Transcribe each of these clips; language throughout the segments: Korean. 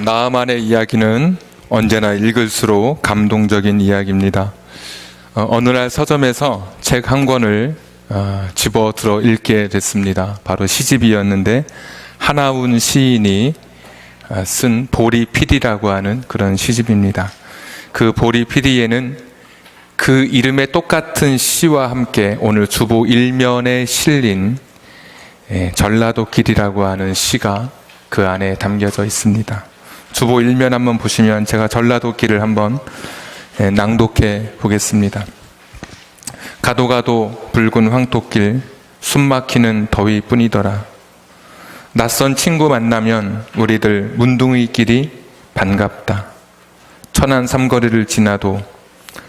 나아만의 이야기는 언제나 읽을수록 감동적인 이야기입니다. 어느 날 서점에서 책 한 권을 집어들어 읽게 됐습니다. 바로 시집이었는데 하나운 시인이 쓴 보리피디라고 하는 그런 시집입니다. 그 보리피디에는 그 이름에 똑같은 시와 함께 오늘 주보 1면에 실린 전라도길이라고 하는 시가 그 안에 담겨져 있습니다. 주보 1면 한번 보시면 제가 전라도길을 한번 낭독해 보겠습니다. 가도 가도 붉은 황토길 숨막히는 더위뿐이더라. 낯선 친구 만나면 우리들 문둥이끼리 반갑다. 천안 삼거리를 지나도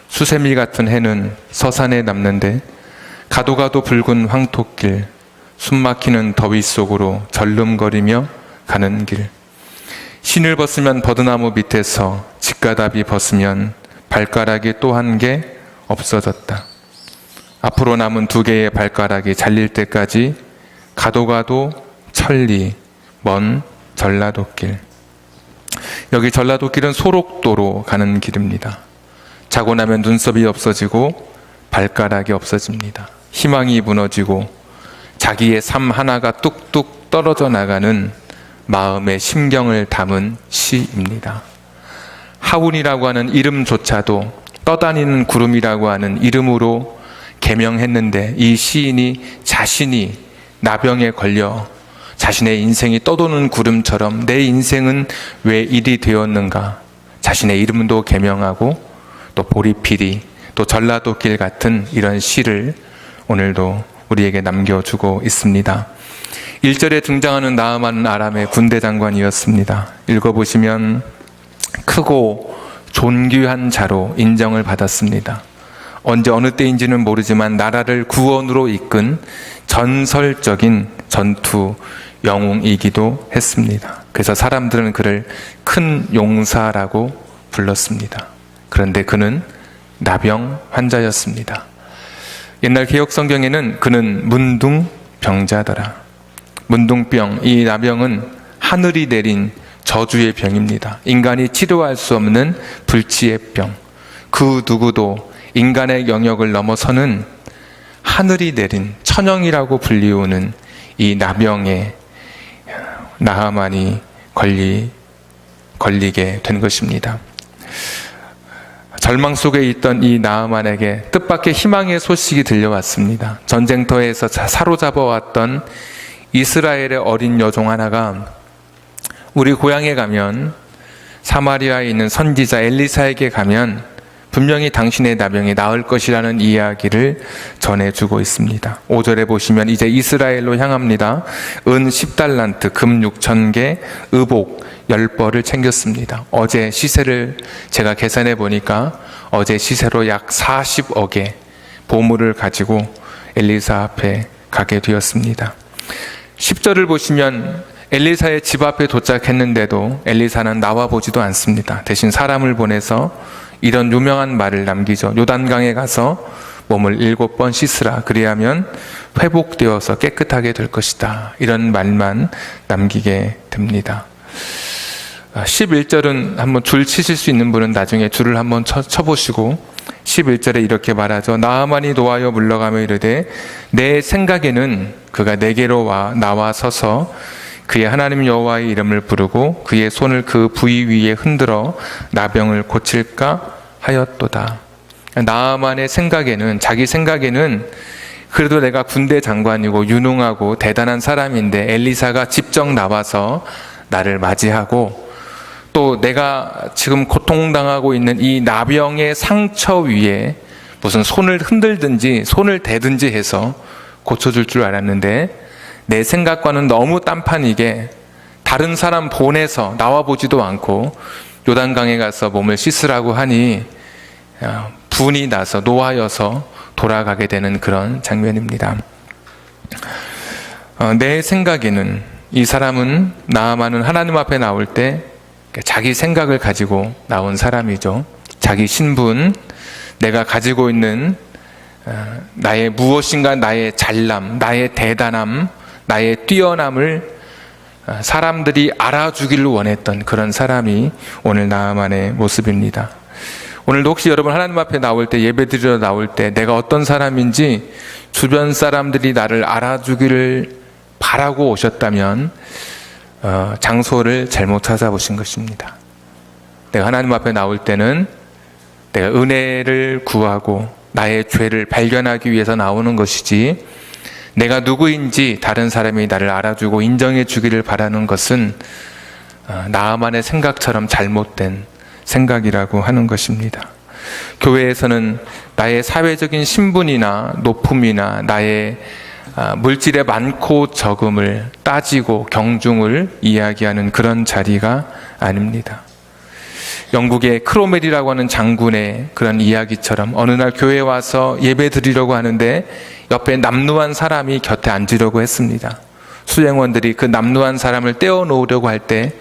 수세미 같은 해는 서산에 남는데 가도 가도 붉은 황토길 숨막히는 더위 속으로 절름거리며 가는 길. 신을 벗으면 버드나무 밑에서 직가답이 벗으면 발가락이 또 한 개 없어졌다. 앞으로 남은 2개의 발가락이 잘릴 때까지 가도 가도 천리 먼 전라도길. 여기 전라도길은 소록도로 가는 길입니다. 자고 나면 눈썹이 없어지고 발가락이 없어집니다. 희망이 무너지고 자기의 삶 하나가 뚝뚝 떨어져 나가는 마음의 심경을 담은 시입니다. 하운이라고 하는 이름조차도 떠다니는 구름이라고 하는 이름으로 개명했는데 이 시인이 자신이 나병에 걸려 자신의 인생이 떠도는 구름처럼 내 인생은 왜 이리 되었는가, 자신의 이름도 개명하고 또 보리피디 또 전라도길 같은 이런 시를 오늘도 우리에게 남겨주고 있습니다. 1절에 등장하는 나아만은 아람의 군대 장관이었습니다. 읽어보시면 크고 존귀한 자로 인정을 받았습니다. 언제 어느 때인지는 모르지만 나라를 구원으로 이끈 전설적인 전투 영웅이기도 했습니다. 그래서 사람들은 그를 큰 용사라고 불렀습니다. 그런데 그는 나병 환자였습니다. 옛날 개혁 성경에는 그는 문둥병자더라. 문둥병, 이 나병은 하늘이 내린 저주의 병입니다. 인간이 치료할 수 없는 불치의 병. 그 누구도 인간의 영역을 넘어서는 하늘이 내린 천영이라고 불리우는 이 나병에 나아만이 걸리게 된 것입니다. 절망 속에 있던 이 나아만에게 뜻밖의 희망의 소식이 들려왔습니다. 전쟁터에서 사로잡아왔던 이스라엘의 어린 여종 하나가 우리 고향에 가면, 사마리아에 있는 선지자 엘리사에게 가면 분명히 당신의 나병이 나을 것이라는 이야기를 전해주고 있습니다. 5절에 보시면 이제 이스라엘로 향합니다. 은 10달란트, 금 6,000개, 의복 10벌을 챙겼습니다. 어제 시세를 제가 계산해 보니까 어제 시세로 약 40억의 보물을 가지고 엘리사 앞에 가게 되었습니다. 10절을 보시면 엘리사의 집 앞에 도착했는데도 엘리사는 나와보지도 않습니다. 대신 사람을 보내서 이런 유명한 말을 남기죠. 요단강에 가서 몸을 7번 씻으라. 그리하면 회복되어서 깨끗하게 될 것이다. 이런 말만 남기게 됩니다. 11절은 한번 줄 치실 수 있는 분은 나중에 줄을 한번 쳐보시고 11절에 이렇게 말하죠. 나아만이 노하여 물러가며 이르되 내 생각에는 그가 내게로 나와 서서 그의 하나님 여호와의 이름을 부르고 그의 손을 그 부위 위에 흔들어 나병을 고칠까 하였도다. 나아만의 생각에는, 자기 생각에는 그래도 내가 군대 장관이고 유능하고 대단한 사람인데 엘리사가 직접 나와서 나를 맞이하고 또 내가 지금 고통당하고 있는 이 나병의 상처 위에 무슨 손을 흔들든지 손을 대든지 해서 고쳐줄 줄 알았는데 내 생각과는 너무 딴판이게 다른 사람 보내서 나와보지도 않고 요단강에 가서 몸을 씻으라고 하니 분이 나서 노하여서 돌아가게 되는 그런 장면입니다. 내 생각에는 이 사람은 나아만은 하나님 앞에 나올 때 자기 생각을 가지고 나온 사람이죠. 자기 신분, 내가 가지고 있는 나의 무엇인가, 나의 잘남, 나의 대단함, 나의 뛰어남을 사람들이 알아주기를 원했던 그런 사람이 오늘 나아만의 모습입니다. 오늘도 혹시 여러분 하나님 앞에 나올 때, 예배드리러 나올 때 내가 어떤 사람인지 주변 사람들이 나를 알아주기를 바라고 오셨다면 장소를 잘못 찾아보신 것입니다. 내가 하나님 앞에 나올 때는 내가 은혜를 구하고 나의 죄를 발견하기 위해서 나오는 것이지, 내가 누구인지 다른 사람이 나를 알아주고 인정해 주기를 바라는 것은 나만의 생각처럼 잘못된 생각이라고 하는 것입니다. 교회에서는 나의 사회적인 신분이나 높음이나 나의 물질의 많고 적음을 따지고 경중을 이야기하는 그런 자리가 아닙니다. 영국의 크로멜이라고 하는 장군의 그런 이야기처럼 어느 날 교회에 와서 예배 드리려고 하는데 옆에 남루한 사람이 곁에 앉으려고 했습니다. 수행원들이 그 남루한 사람을 떼어놓으려고 할 때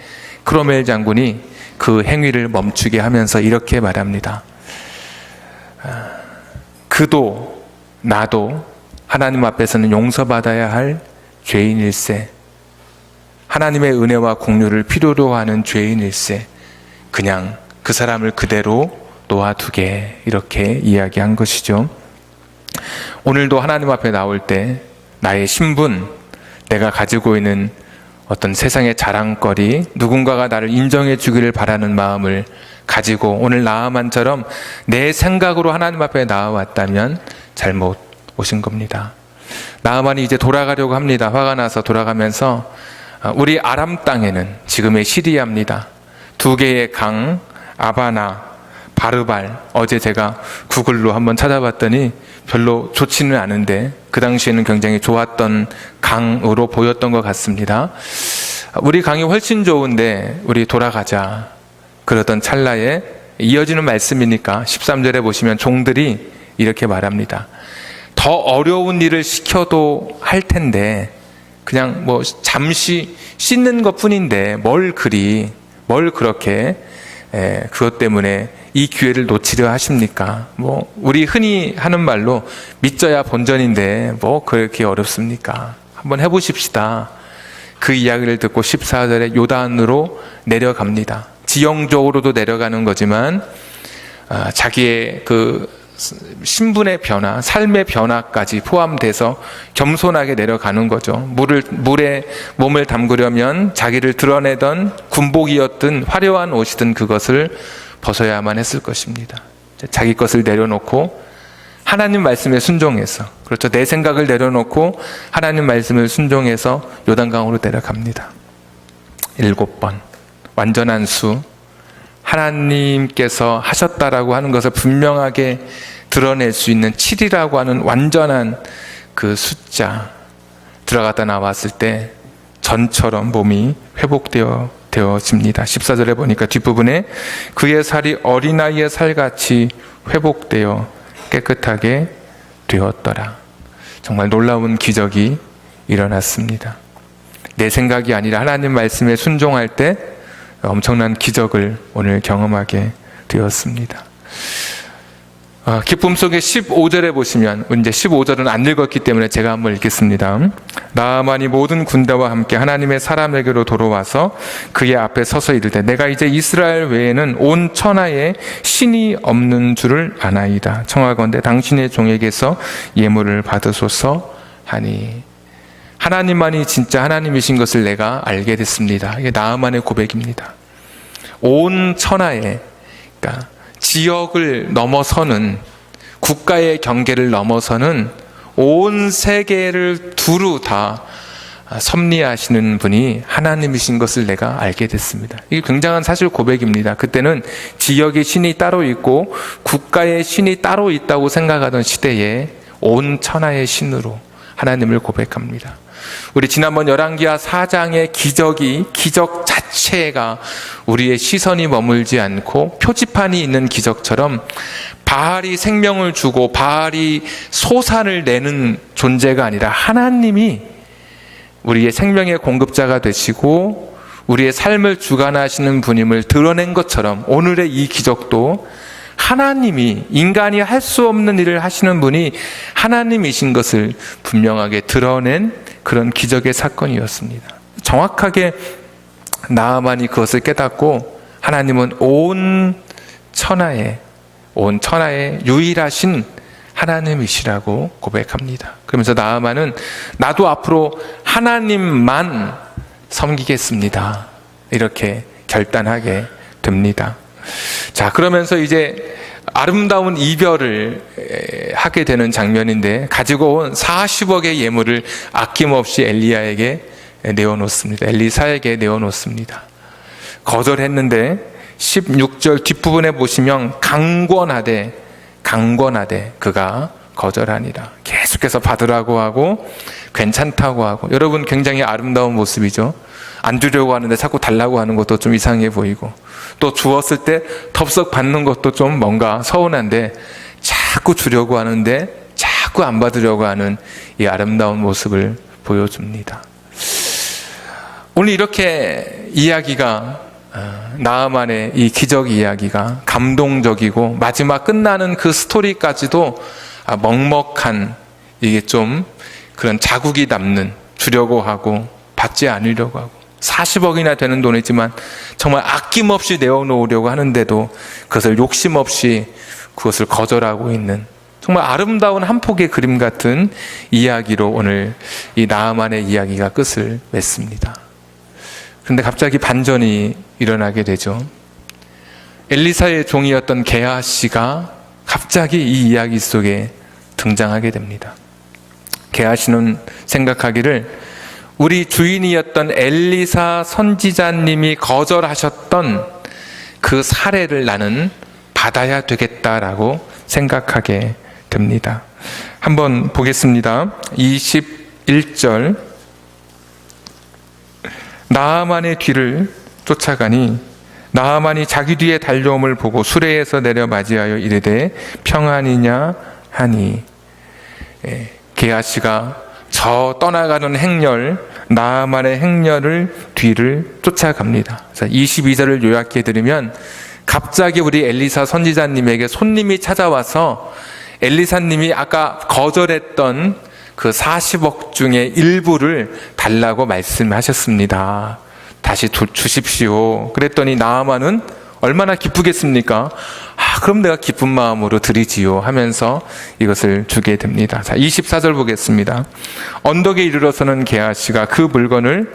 크로멜 장군이 그 행위를 멈추게 하면서 이렇게 말합니다. 그도 나도 하나님 앞에서는 용서받아야 할 죄인일세, 하나님의 은혜와 공유를 필요로 하는 죄인일세, 그냥 그 사람을 그대로 놓아두게, 이렇게 이야기한 것이죠. 오늘도 하나님 앞에 나올 때 나의 신분, 내가 가지고 있는 어떤 세상의 자랑거리, 누군가가 나를 인정해 주기를 바라는 마음을 가지고 오늘 나아만처럼 내 생각으로 하나님 앞에 나아왔다면 잘못 오신 겁니다. 나아만이 이제 돌아가려고 합니다. 화가 나서 돌아가면서 우리 아람 땅에는, 지금의 시리아입니다, 2개의 강, 아바나, 바르발, 어제 제가 구글로 한번 찾아봤더니 별로 좋지는 않은데 그 당시에는 굉장히 좋았던 강으로 보였던 것 같습니다. 우리 강이 훨씬 좋은데 우리 돌아가자, 그러던 찰나에 이어지는 말씀이니까 13절에 보시면 종들이 이렇게 말합니다. 더 어려운 일을 시켜도 할 텐데 그냥 뭐 잠시 씻는 것 뿐인데 뭘 그렇게 그것 때문에 이 기회를 놓치려 하십니까? 뭐 우리 흔히 하는 말로 믿져야 본전인데 뭐 그렇게 어렵습니까? 한번 해보십시다. 그 이야기를 듣고 14절에 요단으로 내려갑니다. 지형적으로도 내려가는 거지만 자기의 그 신분의 변화, 삶의 변화까지 포함돼서 겸손하게 내려가는 거죠. 물에 몸을 담그려면 자기를 드러내던 군복이었든 화려한 옷이든 그것을 벗어야만 했을 것입니다. 자기 것을 내려놓고 하나님 말씀에 순종해서, 그렇죠, 내 생각을 내려놓고 하나님 말씀을 순종해서 요단강으로 내려갑니다. 7번 완전한 수, 하나님께서 하셨다라고 하는 것을 분명하게 드러낼 수 있는 7이라고 하는 완전한 그 숫자, 들어갔다 나왔을 때 전처럼 몸이 회복되어집니다. 14절에 보니까 뒷부분에 그의 살이 어린아이의 살같이 회복되어 깨끗하게 되었더라. 정말 놀라운 기적이 일어났습니다. 내 생각이 아니라 하나님 말씀에 순종할 때 엄청난 기적을 오늘 경험하게 되었습니다. 기쁨 속에 15절에 보시면, 이제 15절은 안 읽었기 때문에 제가 한번 읽겠습니다. 나아만이 모든 군대와 함께 하나님의 사람에게로 돌아와서 그의 앞에 서서 이르되 내가 이제 이스라엘 외에는 온 천하에 신이 없는 줄을 아나이다. 청하건대 당신의 종에게서 예물을 받으소서 하니. 하나님만이 진짜 하나님이신 것을 내가 알게 됐습니다. 이게 나아만의 고백입니다. 온 천하에, 그러니까 지역을 넘어서는, 국가의 경계를 넘어서는 온 세계를 두루 다 섭리하시는 분이 하나님이신 것을 내가 알게 됐습니다. 이게 굉장한 사실 고백입니다. 그때는 지역의 신이 따로 있고 국가의 신이 따로 있다고 생각하던 시대에 온 천하의 신으로 하나님을 고백합니다. 우리 지난번 열왕기하 4장의 기적 자체가 우리의 시선이 머물지 않고 표지판이 있는 기적처럼 바알이 생명을 주고 바알이 소산을 내는 존재가 아니라 하나님이 우리의 생명의 공급자가 되시고 우리의 삶을 주관하시는 분임을 드러낸 것처럼 오늘의 이 기적도 하나님이, 인간이 할 수 없는 일을 하시는 분이 하나님이신 것을 분명하게 드러낸 그런 기적의 사건이었습니다. 정확하게 나아만이 그것을 깨닫고 하나님은 온 천하에 유일하신 하나님이시라고 고백합니다. 그러면서 나아만은 나도 앞으로 하나님만 섬기겠습니다, 이렇게 결단하게 됩니다. 자, 그러면서 이제 아름다운 이별을 하게 되는 장면인데, 가지고 온 40억의 예물을 아낌없이 엘리야에게 내어놓습니다. 엘리사에게 내어놓습니다. 거절했는데 16절 뒷부분에 보시면 강권하되 그가 거절하니라. 계속해서 받으라고 하고 괜찮다고 하고. 여러분, 굉장히 아름다운 모습이죠. 안 주려고 하는데 자꾸 달라고 하는 것도 좀 이상해 보이고, 또 주었을 때 덥석 받는 것도 좀 뭔가 서운한데 자꾸 주려고 하는데 자꾸 안 받으려고 하는 이 아름다운 모습을 보여줍니다. 오늘 이렇게 이야기가, 나아만의 이 기적 이야기가 감동적이고 마지막 끝나는 그 스토리까지도 먹먹한, 이게 좀 그런 자국이 남는, 주려고 하고 받지 않으려고 하고 40억이나 되는 돈이지만 정말 아낌없이 내어놓으려고 하는데도 그것을 욕심 없이 그것을 거절하고 있는, 정말 아름다운 한 폭의 그림 같은 이야기로 오늘 이 나아만의 이야기가 끝을 맺습니다. 그런데 갑자기 반전이 일어나게 되죠. 엘리사의 종이었던 게하시가 갑자기 이 이야기 속에 등장하게 됩니다. 게하시는 생각하기를 우리 주인이었던 엘리사 선지자님이 거절하셨던 그 사례를 나는 받아야 되겠다라고 생각하게 됩니다. 한번 보겠습니다. 21절. 나아만의 뒤를 쫓아가니 나아만이 자기 뒤에 달려옴을 보고 수레에서 내려 맞이하여 이르되 평안이냐 하니. 게하시가 저 떠나가는 행렬, 나아만의 행렬을 뒤를 쫓아갑니다. 22절을 요약해 드리면, 갑자기 우리 엘리사 선지자님에게 손님이 찾아와서 엘리사님이 아까 거절했던 그 40억 중에 일부를 달라고 말씀하셨습니다. 다시 주십시오. 그랬더니 나아만은 얼마나 기쁘겠습니까? 그럼 내가 기쁜 마음으로 드리지요 하면서 이것을 주게 됩니다. 자, 24절 보겠습니다. 언덕에 이르러서는 게하시가 그 물건을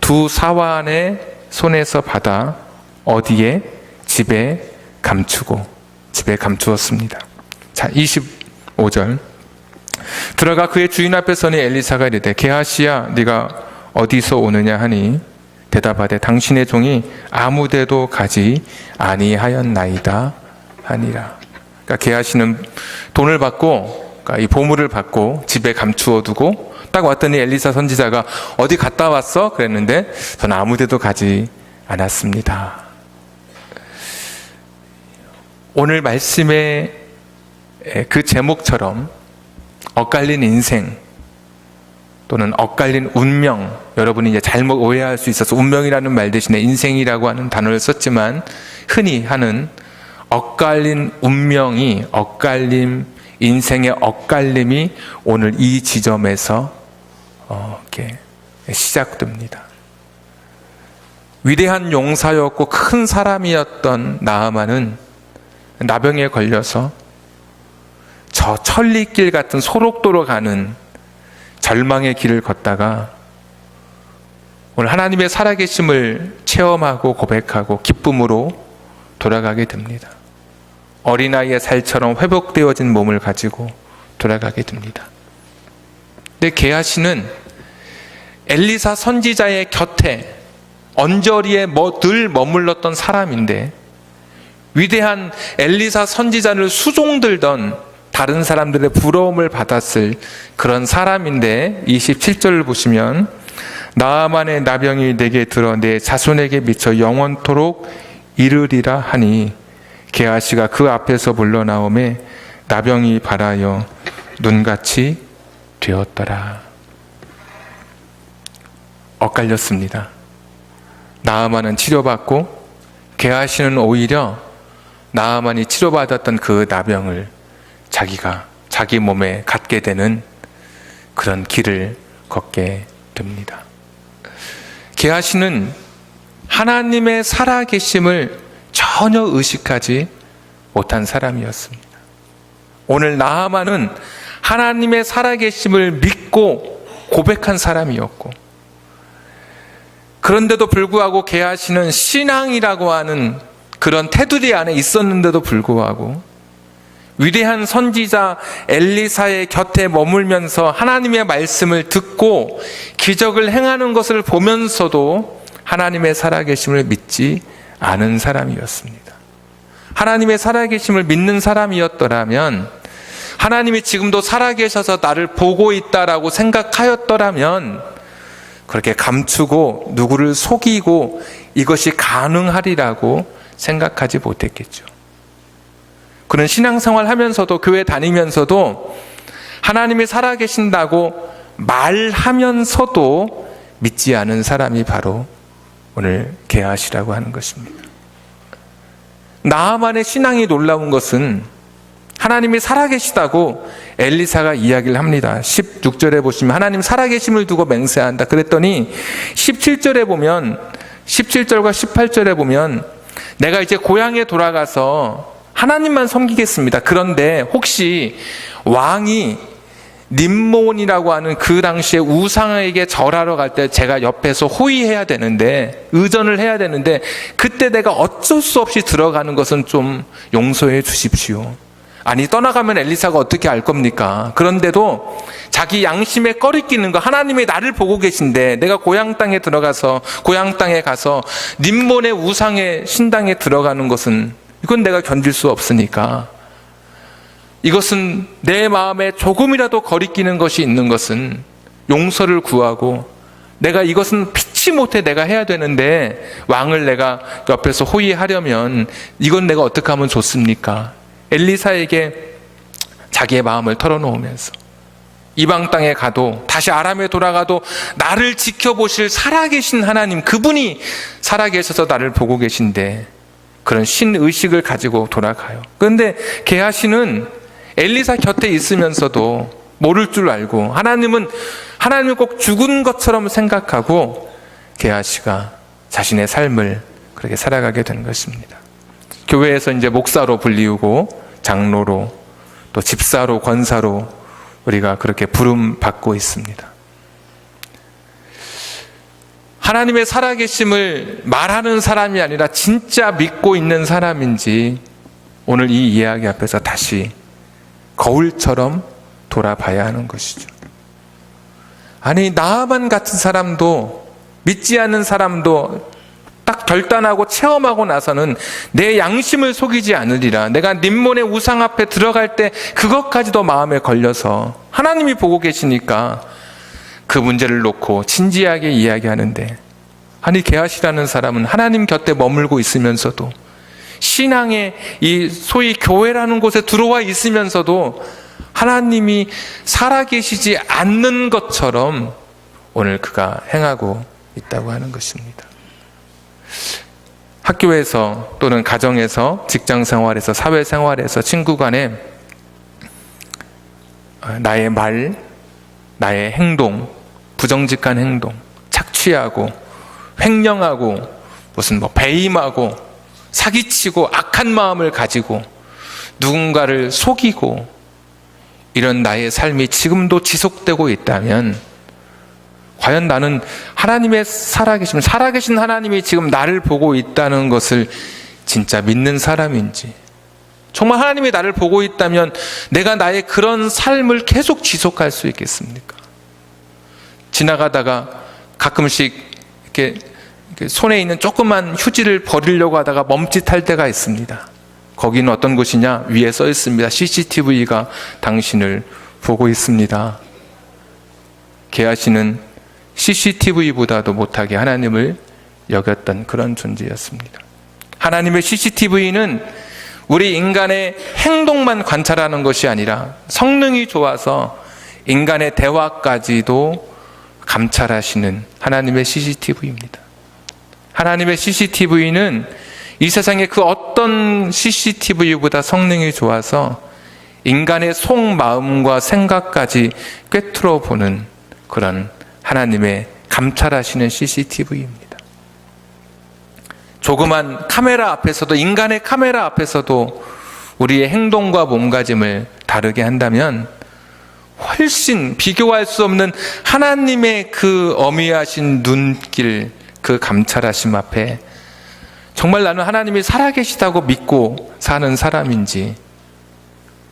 두 사환의 손에서 받아 어디에? 집에 감추었습니다. 자, 25절. 들어가 그의 주인 앞에 서니 엘리사가 이르되 게하시야 네가 어디서 오느냐 하니 대답하되 당신의 종이 아무데도 가지 아니하였나이다 하니라. 그러니까 게하시는 돈을 받고, 그러니까 이 보물을 받고 집에 감추어 두고 딱 왔더니 엘리사 선지자가 어디 갔다 왔어? 그랬는데 저는 아무데도 가지 않았습니다. 오늘 말씀의 그 제목처럼 엇갈린 인생 또는 엇갈린 운명, 여러분이 이제 잘못 오해할 수 있어서 운명이라는 말 대신에 인생이라고 하는 단어를 썼지만 흔히 하는 엇갈린 운명이, 인생의 엇갈림이 오늘 이 지점에서 이렇게 시작됩니다. 위대한 용사였고 큰 사람이었던 나아만은 나병에 걸려서 저 천리길 같은 소록도로 가는 절망의 길을 걷다가 오늘 하나님의 살아계심을 체험하고 고백하고 기쁨으로 돌아가게 됩니다. 어린아이의 살처럼 회복되어진 몸을 가지고 돌아가게 됩니다. 근데 게하시는 엘리사 선지자의 곁에 언저리에 늘 머물렀던 사람인데, 위대한 엘리사 선지자를 수종들던 다른 사람들의 부러움을 받았을 그런 사람인데, 27절을 보시면 나아만의 나병이 내게 들어 내 자손에게 미쳐 영원토록 이르리라 하니 게하시가 그 앞에서 물러나오매 나병이 발하여 눈같이 되었더라. 엇갈렸습니다. 나아만은 치료받고 게하시는 오히려 나아만이 치료받았던 그 나병을 자기 몸에 갖게 되는 그런 길을 걷게 됩니다. 게하시는 하나님의 살아계심을 전혀 의식하지 못한 사람이었습니다. 오늘 나아만은 하나님의 살아계심을 믿고 고백한 사람이었고, 그런데도 불구하고 게하시는 신앙이라고 하는 그런 테두리 안에 있었는데도 불구하고 위대한 선지자 엘리사의 곁에 머물면서 하나님의 말씀을 듣고 기적을 행하는 것을 보면서도 하나님의 살아계심을 믿지 않은 사람이었습니다. 하나님의 살아계심을 믿는 사람이었더라면, 하나님이 지금도 살아계셔서 나를 보고 있다라고 생각하였더라면 그렇게 감추고 누구를 속이고 이것이 가능하리라고 생각하지 못했겠죠. 그런 신앙생활 하면서도, 교회 다니면서도 하나님이 살아계신다고 말하면서도 믿지 않은 사람이 바로 오늘 게하시라고 하는 것입니다. 나아만의 신앙이 놀라운 것은 하나님이 살아계시다고 엘리사가 이야기를 합니다. 16절에 보시면 하나님 살아계심을 두고 맹세한다. 그랬더니 17절에 보면, 17절과 18절에 보면 내가 이제 고향에 돌아가서 하나님만 섬기겠습니다. 그런데 혹시 왕이 님몬이라고 하는 그 당시에 우상에게 절하러 갈 때 제가 옆에서 호위해야 되는데, 의전을 해야 되는데, 그때 내가 어쩔 수 없이 들어가는 것은 좀 용서해 주십시오. 아니, 떠나가면 엘리사가 어떻게 알 겁니까? 그런데도 자기 양심에 꺼리끼는 거, 하나님이 나를 보고 계신데 내가 고향 땅에 들어가서, 고향 땅에 가서 님몬의 우상의 신당에 들어가는 것은, 이건 내가 견딜 수 없으니까, 이것은 내 마음에 조금이라도 거리끼는 것이 있는 것은 용서를 구하고, 내가 이것은 피치 못해 내가 해야 되는데 왕을 내가 옆에서 호위하려면 이건 내가 어떻게 하면 좋습니까? 엘리사에게 자기의 마음을 털어놓으면서 이방 땅에 가도, 다시 아람에 돌아가도 나를 지켜보실 살아계신 하나님, 그분이 살아계셔서 나를 보고 계신데, 그런 신의식을 가지고 돌아가요. 그런데 게하시는 엘리사 곁에 있으면서도 모를 줄 알고, 하나님을 꼭 죽은 것처럼 생각하고 게하시가 자신의 삶을 그렇게 살아가게 된 것입니다. 교회에서 이제 목사로 불리우고 장로로, 또 집사로, 권사로 우리가 그렇게 부름 받고 있습니다. 하나님의 살아계심을 말하는 사람이 아니라 진짜 믿고 있는 사람인지 오늘 이 이야기 앞에서 다시 거울처럼 돌아봐야 하는 것이죠. 아니, 나아만 같은 사람도, 믿지 않는 사람도 딱 결단하고 체험하고 나서는 내 양심을 속이지 않으리라. 내가 님몬의 우상 앞에 들어갈 때 그것까지도 마음에 걸려서 하나님이 보고 계시니까 그 문제를 놓고 진지하게 이야기하는데, 아니, 게하시라는 사람은 하나님 곁에 머물고 있으면서도, 신앙의 이 소위 교회라는 곳에 들어와 있으면서도 하나님이 살아계시지 않는 것처럼 오늘 그가 행하고 있다고 하는 것입니다. 학교에서 또는 가정에서, 직장생활에서, 사회생활에서, 친구 간에 나의 말, 나의 행동, 부정직한 행동, 착취하고 횡령하고 무슨 배임하고 사기치고 악한 마음을 가지고 누군가를 속이고 이런 나의 삶이 지금도 지속되고 있다면, 과연 나는 하나님의 살아계신 하나님이 지금 나를 보고 있다는 것을 진짜 믿는 사람인지, 정말 하나님이 나를 보고 있다면 내가 나의 그런 삶을 계속 지속할 수 있겠습니까? 지나가다가 가끔씩 이렇게 손에 있는 조그만 휴지를 버리려고 하다가 멈칫할 때가 있습니다. 거기는 어떤 곳이냐? 위에 써 있습니다. CCTV가 당신을 보고 있습니다. 게하시는 CCTV보다도 못하게 하나님을 여겼던 그런 존재였습니다. 하나님의 CCTV는 우리 인간의 행동만 관찰하는 것이 아니라 성능이 좋아서 인간의 대화까지도 감찰하시는 하나님의 CCTV입니다. 하나님의 CCTV는 이 세상의 그 어떤 CCTV보다 성능이 좋아서 인간의 속마음과 생각까지 꿰뚫어 보는 그런 하나님의 감찰하시는 CCTV입니다. 조그만 카메라 앞에서도, 인간의 카메라 앞에서도 우리의 행동과 몸가짐을 다르게 한다면 훨씬 비교할 수 없는 하나님의 그 어미하신 눈길, 그 감찰하심 앞에 정말 나는 하나님이 살아계시다고 믿고 사는 사람인지,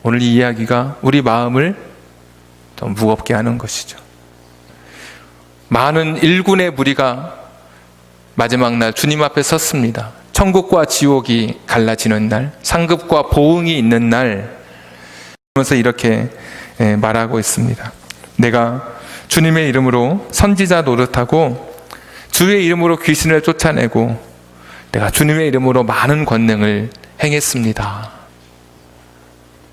오늘 이 이야기가 우리 마음을 더 무겁게 하는 것이죠. 많은 일군의 무리가 마지막 날 주님 앞에 섰습니다. 천국과 지옥이 갈라지는 날, 상급과 보응이 있는 날, 그러면서 이렇게 말하고 있습니다. 내가 주님의 이름으로 선지자 노릇하고 주의 이름으로 귀신을 쫓아내고 내가 주님의 이름으로 많은 권능을 행했습니다.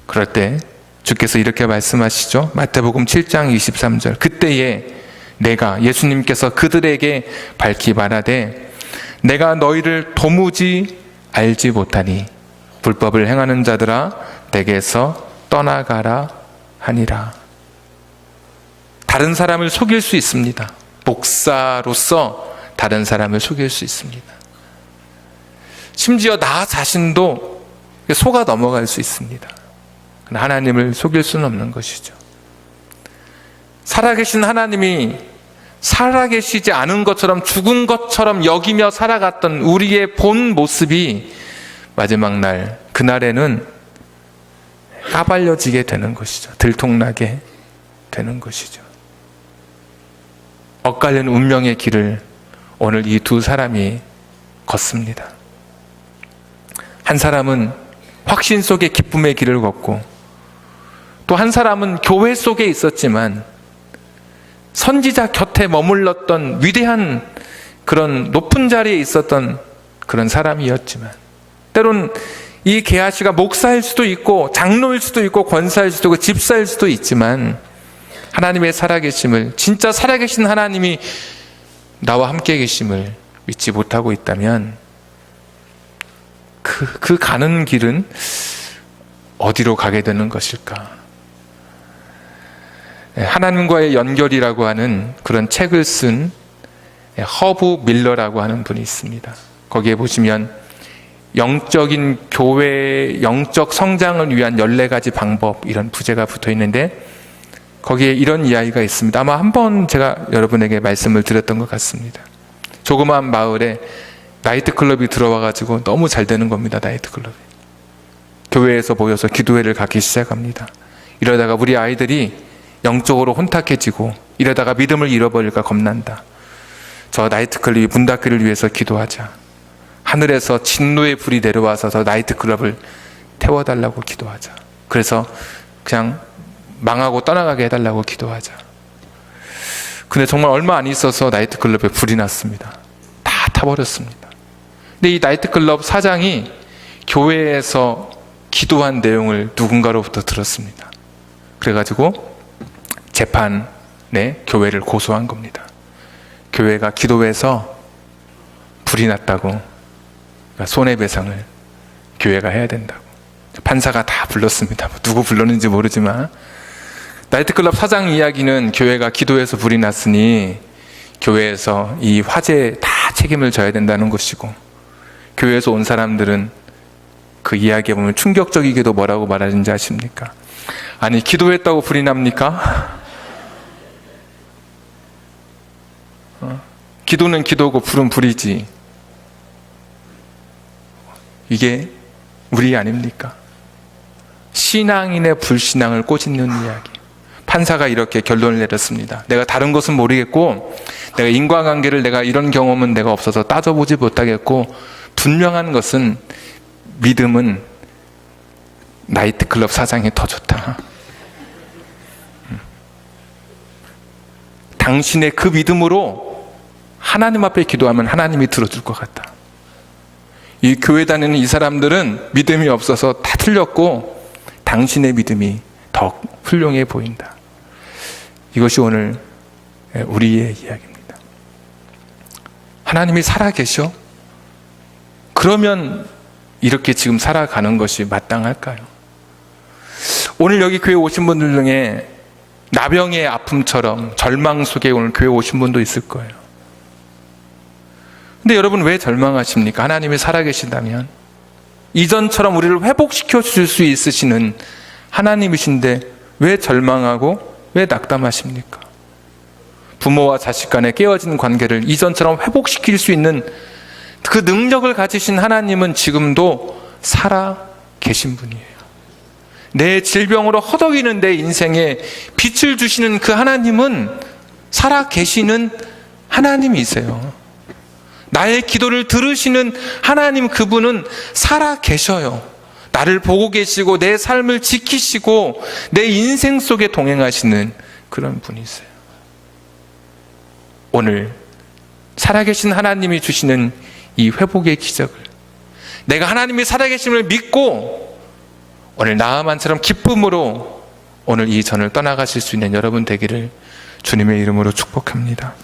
그럴 때 주께서 이렇게 말씀하시죠. 마태복음 7장 23절. 그때에 내가, 예수님께서 그들에게 밝히 말하되 내가 너희를 도무지 알지 못하니 불법을 행하는 자들아 내게서 떠나가라 하니라. 다른 사람을 속일 수 있습니다. 목사로서 다른 사람을 속일 수 있습니다. 심지어 나 자신도 속아 넘어갈 수 있습니다. 하나님을 속일 수는 없는 것이죠. 살아계신 하나님이 살아계시지 않은 것처럼, 죽은 것처럼 여기며 살아갔던 우리의 본 모습이 마지막 날, 그날에는 까발려지게 되는 것이죠. 들통나게 되는 것이죠. 엇갈린 운명의 길을 오늘 이 두 사람이 걷습니다. 한 사람은 확신 속의 기쁨의 길을 걷고, 또 한 사람은 교회 속에 있었지만 선지자 곁에 머물렀던 위대한 그런 높은 자리에 있었던 그런 사람이었지만, 때론 이 게하시가 목사일 수도 있고 장로일 수도 있고 권사일 수도 있고 집사일 수도 있지만, 하나님의 살아계심을, 진짜 살아계신 하나님이 나와 함께 계심을 믿지 못하고 있다면 그 가는 길은 어디로 가게 되는 것일까? 하나님과의 연결이라고 하는 그런 책을 쓴 허브 밀러라고 하는 분이 있습니다. 거기에 보시면 영적인 교회의 영적 성장을 위한 14가지 방법, 이런 부제가 붙어 있는데 거기에 이런 이야기가 있습니다. 아마 한번 제가 여러분에게 말씀을 드렸던 것 같습니다. 조그마한 마을에 나이트클럽이 들어와가지고 너무 잘 되는 겁니다. 나이트클럽이. 교회에서 모여서 기도회를 갖기 시작합니다. 이러다가 우리 아이들이 영적으로 혼탁해지고 이러다가 믿음을 잃어버릴까 겁난다. 저 나이트클럽이 문 닫기를 위해서 기도하자. 하늘에서 진노의 불이 내려와서 저 나이트클럽을 태워달라고 기도하자. 그래서 그냥 망하고 떠나가게 해달라고 기도하자. 근데 정말 얼마 안 있어서 나이트클럽에 불이 났습니다. 다 타버렸습니다. 근데 이 나이트클럽 사장이 교회에서 기도한 내용을 누군가로부터 들었습니다. 그래가지고 재판에 교회를 고소한 겁니다. 교회가 기도해서 불이 났다고, 손해배상을 교회가 해야 된다고. 판사가 다 불렀습니다. 누구 불렀는지 모르지만 나이트클럽 사장 이야기는 교회가 기도해서 불이 났으니 교회에서 이 화재에 다 책임을 져야 된다는 것이고, 교회에서 온 사람들은 그 이야기에 보면 충격적이게도 뭐라고 말하는지 아십니까? 아니, 기도했다고 불이 납니까? 기도는 기도고 불은 불이지. 이게 우리 아닙니까? 신앙인의 불신앙을 꼬집는 이야기. 판사가 이렇게 결론을 내렸습니다. 내가 다른 것은 모르겠고, 내가 인과관계를, 내가 이런 경험은 내가 없어서 따져보지 못하겠고, 분명한 것은 믿음은 나이트클럽 사장이 더 좋다. 당신의 그 믿음으로 하나님 앞에 기도하면 하나님이 들어줄 것 같다. 이 교회 다니는 이 사람들은 믿음이 없어서 다 틀렸고 당신의 믿음이 더 훌륭해 보인다. 이것이 오늘 우리의 이야기입니다. 하나님이 살아계셔? 그러면 이렇게 지금 살아가는 것이 마땅할까요? 오늘 여기 교회 오신 분들 중에 나병의 아픔처럼 절망 속에 오늘 교회 오신 분도 있을 거예요. 근데 여러분, 왜 절망하십니까? 하나님이 살아계신다면 이전처럼 우리를 회복시켜 줄 수 있으시는 하나님이신데 왜 절망하고 왜 낙담하십니까? 부모와 자식 간의 깨어진 관계를 이전처럼 회복시킬 수 있는 그 능력을 가지신 하나님은 지금도 살아 계신 분이에요. 내 질병으로 허덕이는 내 인생에 빛을 주시는 그 하나님은 살아 계시는 하나님이세요. 나의 기도를 들으시는 하나님, 그분은 살아 계셔요. 나를 보고 계시고 내 삶을 지키시고 내 인생 속에 동행하시는 그런 분이세요. 오늘 살아계신 하나님이 주시는 이 회복의 기적을, 내가 하나님이 살아계심을 믿고 오늘 나아만처럼 기쁨으로 오늘 이 전을 떠나가실 수 있는 여러분 되기를 주님의 이름으로 축복합니다.